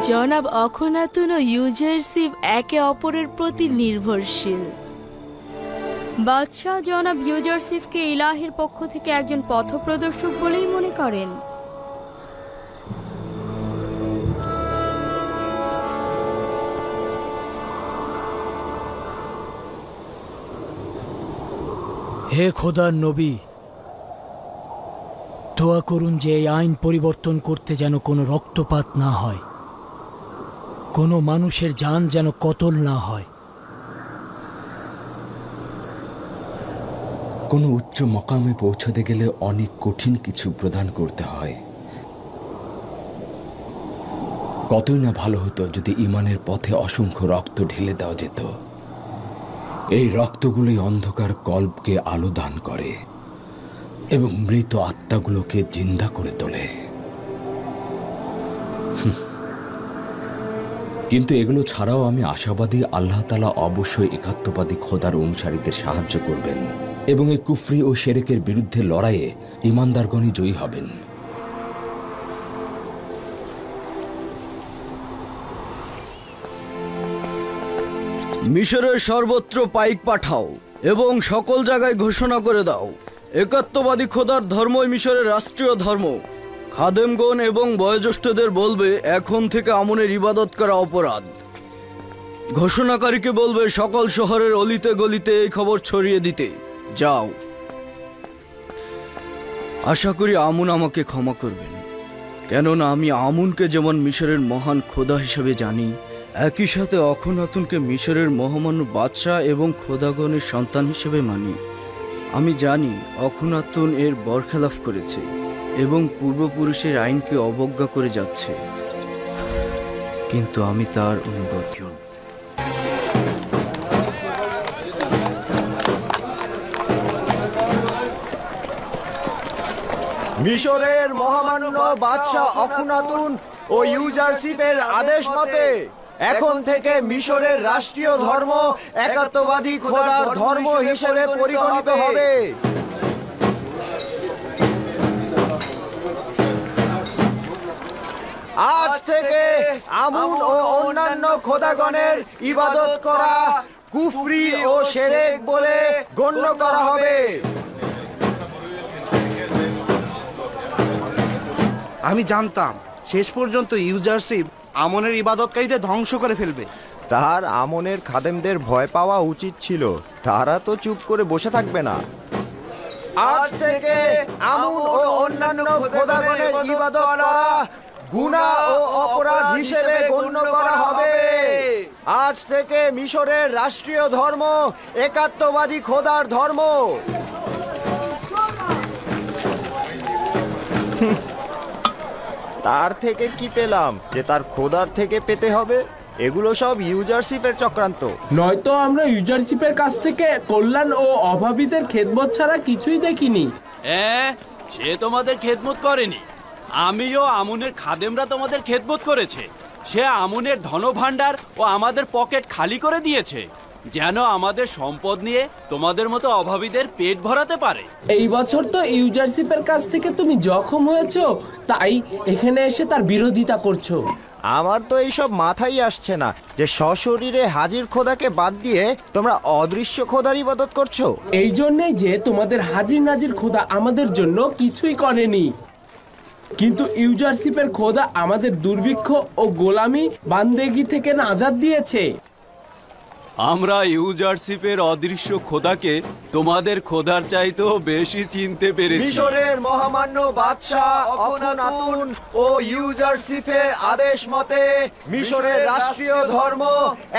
জনাব অখনাতুন ও ইউজারশিপ একে অপরের প্রতি নির্ভরশীল। বাদশাহ জনাব ইউজারশিপকে ইলাহির পক্ষ থেকে একজন পথপ্রদর্শক বলেই মনে করেন। হে খোদার নবী, দোয়া করুন যে এই আইন পরিবর্তন করতে যেন কোনো রক্তপাত না হয়, কোনো মানুষের জান যেন কতল না হয়। কোনো উচ্চ মকামে পৌঁছতে গেলে অনেক কঠিন কিছু প্রদান করতে হয়। কতই না ভালো হতো যদি ইমানের পথে অসংখ্য রক্ত ঢেলে দেওয়া যেত। এই রক্তগুলোই অন্ধকার কল্পকে আলো দান করে এবং মৃত আত্মাগুলোকে জিন্দা করে তোলে। কিন্তু এগুলো ছাড়াও আমি আশাবাদী আল্লাহ তাআলা অবশ্যই একাত্মবাদী খোদার অনুসারীদের সাহায্য করবেন এবং এই কুফরি ও শিরকের বিরুদ্ধে লড়াইয়ে ঈমানদারগণই জয়ী হবেন। মিশরের সর্বত্র পাইক পাঠাও এবং সকল জায়গায় ঘোষণা করে দাও, একাত্মবাদী খোদার ধর্মই মিশরের রাষ্ট্রীয় ধর্ম। খাদেমগণ এবং বয়োজ্যেষ্ঠদের বলবে, এখন থেকে আমনের ইবাদত করা অপরাধ। ঘোষণাকারীকে বলবে, সকল শহরের অলিতে গলিতে এই খবর ছড়িয়ে দিতে। যাও। আশা করি আমুন আমাকে ক্ষমা করবেন, কেননা আমি আমুনকে যেমন মিশরের মহান খোদা হিসেবে জানি, একই সাথে অখনাতুনকে মিশরের মহামান্য বাদশাহ এবং খোদাগণের সন্তান হিসেবে মানি। আমি জানি অখনাতুন এর বরখেলাফ করেছে এবং পূর্বপুরুষের আইনকে অবজ্ঞা করে যাচ্ছে, কিন্তু আমি তার অনুগত। মিশরের মহামান্য বাদশাহ অখনাতুন ও ইউজারশিপের আদেশ মতে এখন থেকে মিশরের রাষ্ট্রীয় ধর্ম একাত্মবাদী খোদার ধর্ম হিসেবে পরিগণিত হবে। আজ থেকে আমুন ও অন্যান্য খোদাগণের ইবাদত করা কুফরি ও শিরক বলে গণ্য করা হবে। আমি জানতাম শেষ পর্যন্ত ইউজারশিপ আমনের ইবাদতকারীদের ধ্বংস করে ফেলবে। তার আমনের খাদেমদের ভয় পাওয়া উচিত ছিল, তারা তো চুপ করে বসে থাকবে না। আজ থেকে আমুন ও অন্যান্য খোদাগণের ইবাদত করা গুনাহ ও অপরাধ হিসেবে গণ্য করা হবে। আজ থেকে মিশরের রাষ্ট্রীয় ধর্ম একাত্মবাদী খোদার ধর্ম। তার থেকে কি পেলাম যে তার খোদার থেকে পেতে হবে? এগুলো সব ইউজারশিপের চক্রান্ত। নয়তো আমরা ইউজারশিপের কাছ থেকে কল্যাণ ও অভাবীদের খেদমত ছাড়া কিছুই দেখিনি। সে তোমাদের খেদমত করেনি, আমিও আমুনের খাদেমরা তোমাদের খেদমত করেছে। সে আমুনের ধনভাণ্ডার ও আমাদের পকেট খালি করে দিয়েছে, যেন আমাদের সম্পদ নিয়ে তোমাদের মতো অভাবীদের পেট ভরাতে পারে। এই বছর তো ইউজারশিপের কাছ থেকে তুমি জখম হয়েছো, তাই এখানে এসে তার বিরোধিতা করছো। আমার তো এইসব মাথায় আসছে না যে সশরীরে হাজির খোদাকে বাদ দিয়ে তোমরা অদৃশ্য খোদার ইবাদত করছো। এই জন্যই যে তোমাদের হাজির নাজির খোদা আমাদের জন্য কিছুই করেনি, কিন্তু ইউজারশিপের খোদা আমাদের দুর্ভিক্ষ ও গোলামি বান্দেগি থেকে নাজাত দিয়েছে। আমরা ইউজারশিপের অদৃশ্য খোদাকে তোমাদের খোদার চাইতেও বেশি চিনতে পেরেছি। মিশরের মহামান্য বাদশাহ অখনাতুন ও ইউজারশিপের আদেশ মতে মিশরের রাষ্ট্রীয় ধর্ম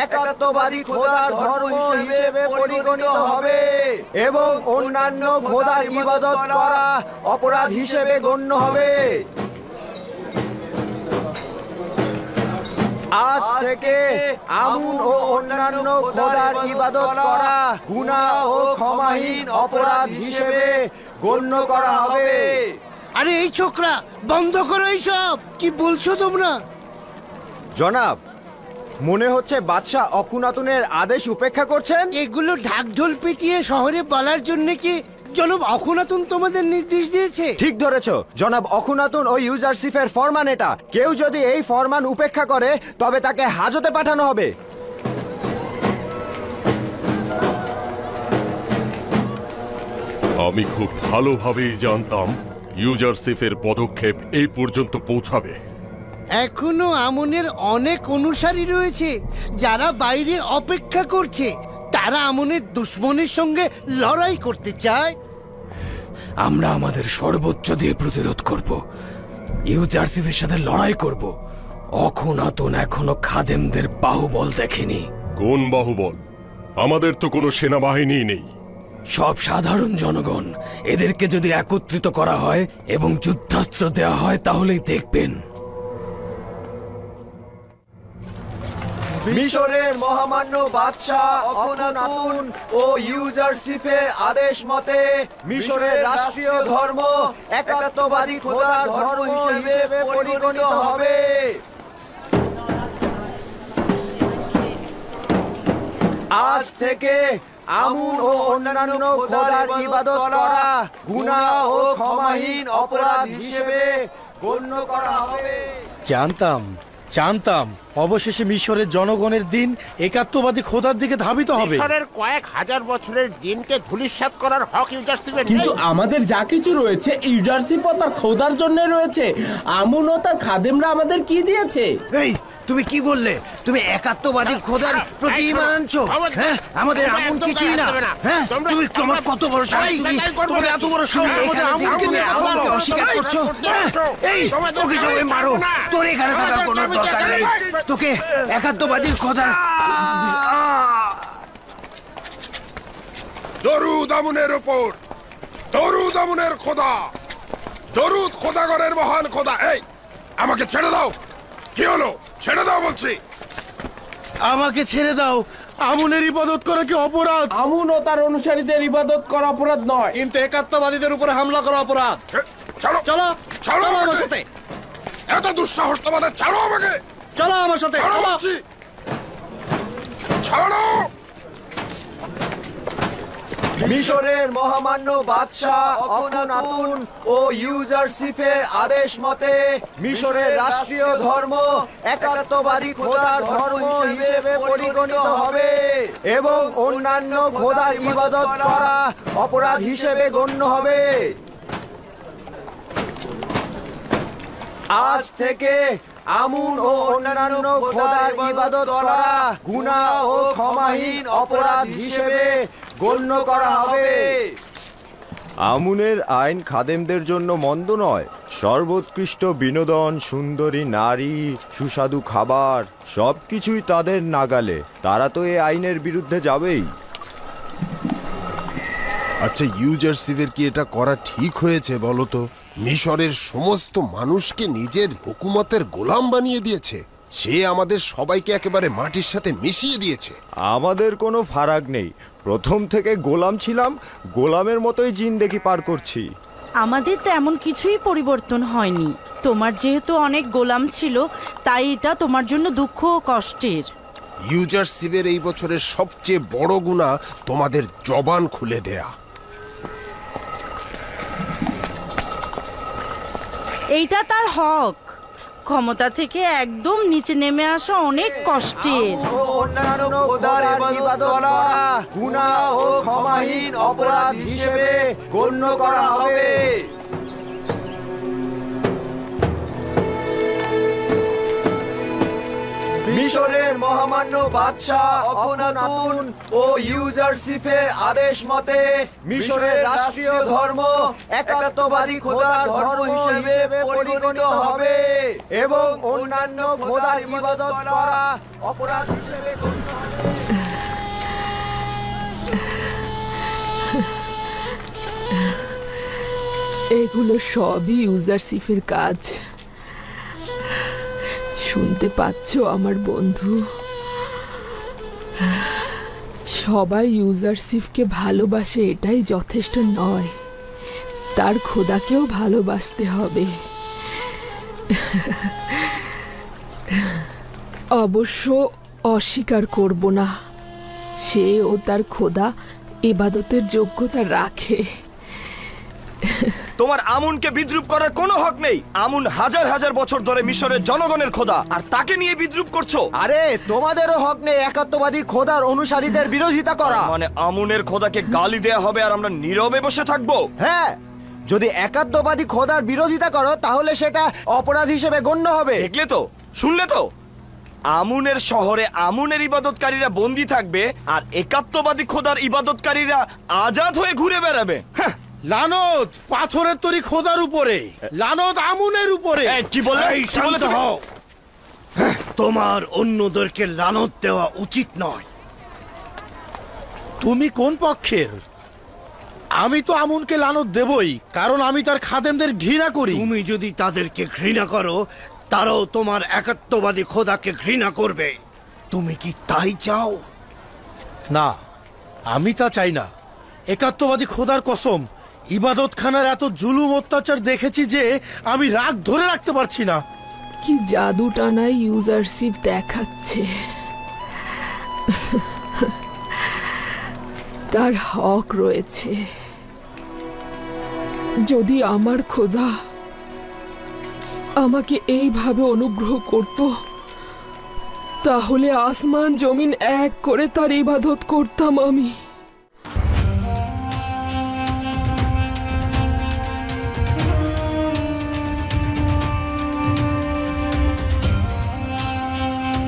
একাত্মবাদী খোদার ধর্ম হিসেবে পরিগণিত হবে এবং অন্যান্য খোদার ইবাদত করা অপরাধ হিসেবে গণ্য হবে। আজ থেকে আমুন ও অন্যান্য খোদার ইবাদত করা গুনাহ ও ক্ষমাহীন অপরাধ হিসেবে গণ্য করা হবে। আরে এই ছোকরা, বন্ধ করো এইসব। কি বলছো তোমরা? জনাব, মনে হচ্ছে বাদশাহ অখনাতুনের আদেশ উপেক্ষা করছেন। এগুলো ঢাকঢোল পিটিয়ে শহরে বলার জন্য কি জনাব অখনাতুন তোমাদের নির্দেশ দিয়েছে? ঠিক ধরেছ জনাব অখুনাতুন ও ইউজারশিপের ফরমান এটা। কেউ যদি এই ফরমান উপেক্ষা করে তবে তাকে হাজতে পাঠানো হবে। আমি খুব ভালোভাবেই জানতাম ইউজারশিপের পদক্ষেপ এই পর্যন্ত পৌঁছাবে। এখনো আমনের অনেক অনুসারী রয়েছে যারা বাইরে অপেক্ষা করছে। তারা আমনের দুশ্মনের সঙ্গে লড়াই করতে চায়। আমরা আমাদের সর্বোচ্চ দিয়ে প্রতিরোধ করব, ইউজারশিপের সাথে লড়াই করব। অখনাতুন এখনো খাদেমদের বাহুবল দেখেনি। কোন বাহুবল? আমাদের তো কোনো সেনাবাহিনী নেই। সব সাধারণ জনগণ। এদেরকে যদি একত্রিত করা হয় এবং যুদ্ধাস্ত্র দেওয়া হয় তাহলেই দেখবেন। মিশরের মহামান্য বাদশাহ অখনাতুন ও ইউজারশিপের আদেশ মতে মিশরের রাষ্ট্রীয় ধর্ম একাত্মবাদী খোদার ধর্ম হিসেবে পরিগণিত হবে। আজ থেকে আমুন ও অন্যান্য খোদার ইবাদত করা গুনাহ ও ক্ষমাহীন অপরাধ হিসেবে গণ্য করা হবে। জানতাম অবশেষে মিশরের জনগণের দিন একাত্মবাদী খোদার দিকে ধাবিত হবে। মিশরের কয়েক হাজার বছরের দিনকে ধূলিসাৎ করার হক ইউজারশিপের নেই। কিন্তু আমাদের যা কিছু রয়েছে ইউজারশিপ ও তার খোদার জন্য রয়েছে। আমুন ও তার খাদেমরা আমাদের কি দিয়েছে? এই তুমি কি বললে? তুমি একাত্মবাদী খোদার প্রতি ঈমান আনছো? হ্যাঁ, আমাদের আমন কিছুই না। হ্যাঁ, তুমি তোমার কত বড় সাহস! তোমার এত বড় সাহস আমাদের আমনকে নিয়ে আমাকে অস্বীকার করছো? এই তোকে সবাই মারো। তোর এখানে থাকার কোনো দরকার নেই। তোকে একাত্মবাদী খোদার দরুদ আমুনের উপর, দরুদ আমুনের খোদা, দরুদ খোদাগণের মহান খোদা। এই আমাকে ছেড়ে দাও। কি হলো? ছেড়ে দাও বলছি। আমাকে ছেড়ে দাও। আমুনের ইবাদত করা কি অপরাধ? আমুন ও তার অনুসারীদের ইবাদত করা অপরাধ নয়, কিন্তু একাত্মবাদীদের উপরে হামলা করা অপরাধ। চলো চলো চলো আমার সাথে। এত দুঃসাহস তোমাদের! ছাড়ো আমাকে, চলো আমার সাথে। ছাড়ো বলছি, ছাড়ো। মিশরের মহামান্য বাদশাহ অখনাতুন ও ইউজারশিপের আদেশ মতে মিশরের রাষ্ট্রীয় ধর্ম একাত্মবাদী খোদার ধর্ম হিসেবে পরিগণিত হবে এবং অন্যান্য খোদার ইবাদত করা অপরাধ হিসেবে গণ্য হবে। আজ থেকে আমুন ও অন্যান্য খোদার ইবাদত করা গুনাহ ও ক্ষমাহীন অপরাধ হিসেবে গণ্য করা হবে। আমুনের আইন খাদেমদের জন্য মন্দ নয়। সর্বোৎকৃষ্ট বিনোদন, সুন্দরী নারী, সুস্বাদু খাবার সবকিছুই তাদের নাগালে। তারা তো এই আইনের বিরুদ্ধে যাবেই। আচ্ছা, ইউজারশিপের কি এটা করা ঠিক হয়েছে বলো তো? মিশরের সমস্ত মানুষকে নিজের হুকুমতের গোলাম বানিয়ে দিয়েছে। সে আমাদের সবাইকে একেবারে মাটির সাথে মিশিয়ে দিয়েছে। আমাদের কোনো ফারাক নেই। প্রথম থেকে গোলাম ছিলাম, গোলামের মতোই জিন্দেগি পার করছি। আমাদের তো এমন কিছুই পরিবর্তন হয়নি। তোমার যেহেতু অনেক গোলাম ছিল, তাই এটা তোমার জন্য দুঃখ ও কষ্টের। ইউজারশিপের এই বছরের সবচেয়ে বড় গুনাহ তোমাদের জবান খুলে দেয়া। এইটা তার হক। ক্ষমতা থেকে একদম নিচে নেমে আসা অনেক কষ্টের। অন্যান্য খোদার ইবাদত করা গুনাহ ও ক্ষমাহীন অপরাধ হিসেবে গণ্য করা হবে। মিশরের মহামান্য বাদশাহ অখনাতুন ও ইউজারশিপের আদেশ মতে মিশরের রাষ্ট্রীয় ধর্ম একাত্মবাদী খোদার ধর্ম হিসেবে পরিগণিত হবে এবং অন্যান্য খোদার ইবাদত করা অপরাধ হিসেবে গণ্য হবে। এগুলো সবই ইউজারশিপের কাজ। শুনতে পাচ্ছ আমার বন্ধু? সবাই ইউজারশিপকে ভালোবাসে এটাই যথেষ্ট নয়, তার খোদাকেও ভালোবাসতে হবে। অবশ্য অস্বীকার করব না, সে ও তার খোদা ইবাদতের যোগ্যতা রাখে। তোমার আমুনকে বিদ্রুপ করার কোনো হক নেই। আমুন হাজার হাজার বছর ধরে মিশরের জনগণের খোদা, আর তাকে নিয়ে বিদ্রুপ করছো। আরে তোমাদেরও হক নেই একাত্মবাদী খোদার অনুসারীদের বিরোধিতা করা। মানে আমুনের খোদাকে গালি দেয়া হবে আর আমরা নীরবে বসে থাকবো? হ্যাঁ, যদি একাত্মবাদী খোদার বিরোধিতা করো তাহলে সেটা অপরাধ হিসেবে গণ্য হবে। দেখলে তো, শুনলে তো, আমুনের শহরে আমুনের ইবাদতকারীরা বন্দী থাকবে আর একাত্মবাদী খোদার ইবাদতকারীরা আজাদ হয়ে ঘুরে বেড়াবে। লানত পাথরের তৈরি খোদার উপরে, লানত আমুনের উপরে। কি বলে? শান্ত হও। তোমার অন্যদেরকে লানত দেওয়া উচিত নয়। তুমি কোন পক্ষের? আমি তো আমুনকে লানত দেবই, কারণ আমি তার খাদেমদের ঘৃণা করি। তুমি যদি তাদেরকে ঘৃণা করো, তারাও তোমার একাত্মবাদী খোদাকে ঘৃণা করবে। তুমি কি তাই চাও? না, আমি তা চাই না। একাত্মবাদী খোদার কসম, ইবাদতখানার এত জুলুম অত্যাচার দেখেছি যে আমি রাগ ধরে রাখতে পারছি না। কি জাদু টানা ইউজারশিপ দেখাচ্ছে। তার হক রয়েছে। যদি আমার খোদা আমাকে এইভাবে অনুগ্রহ করত, তাহলে আসমান জমিন এক করে তার ইবাদত করতাম আমি।